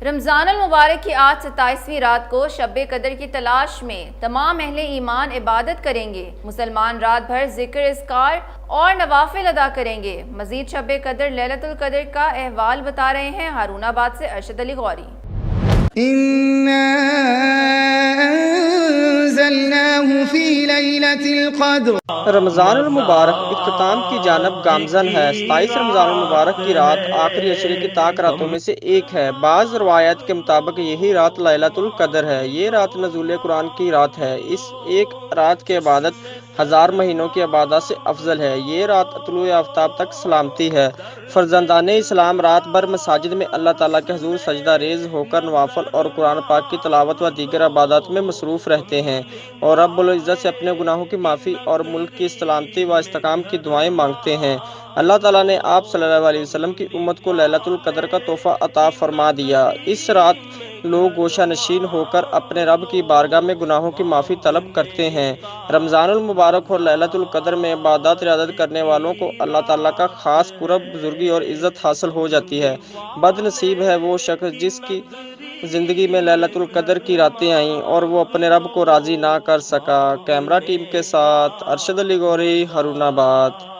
رمضان المبارک کی آج 27ویں رات کو شب قدر کی تلاش میں تمام اہل ایمان عبادت کریں گے۔ مسلمان رات بھر ذکر اذکار اور نوافل ادا کریں گے۔ مزید شب قدر لیلۃ القدر کا احوال بتا رہے ہیں ہارون آباد سے ارشد علی غوری۔ إنا أنزلناه في ليلة القدر۔ رمضان المبارک اختتام کی جانب گامزن ہے۔ 27 رمضان المبارک کی رات آخری عشرے کی طاق راتوں میں سے ایک ہے۔ بعض روایات کے مطابق یہی رات لیلۃ القدر ہے۔ یہ رات نزول قرآن کی رات ہے۔ اس ایک رات کی عبادت 1000 مہینوں کی عبادت سے افضل ہے۔ یہ رات طلوع آفتاب تک سلامتی ہے۔ فرزندان اسلام رات بھر مساجد میں اللہ تعالیٰ کے حضور سجدہ ریز ہو کر نوافل اور قرآن پاک کی تلاوت و دیگر عبادات میں مصروف رہتے ہیں اور رب العزت سے اپنے گناہوں کی معافی اور ملک کی سلامتی و استحکام کی دعائیں مانگتے ہیں۔ اللہ تعالیٰ نے آپ صلی اللہ علیہ وسلم کی امت کو لیلۃ القدر کا تحفہ عطا فرما دیا۔ اس رات لوگ گوشہ نشین ہو کر اپنے رب کی بارگاہ میں گناہوں کی معافی طلب کرتے ہیں۔ رمضان المبارک اور لیلۃ القدر میں عبادات رعایت کرنے والوں کو اللہ تعالیٰ کا خاص قرب، بزرگی اور عزت حاصل ہو جاتی ہے۔ بد نصیب ہے وہ شخص جس کی زندگی میں لیلۃ القدر کی راتیں آئیں اور وہ اپنے رب کو راضی نہ کر سکا۔ کیمرہ ٹیم کے ساتھ ارشد علی غوری، ہارون آباد۔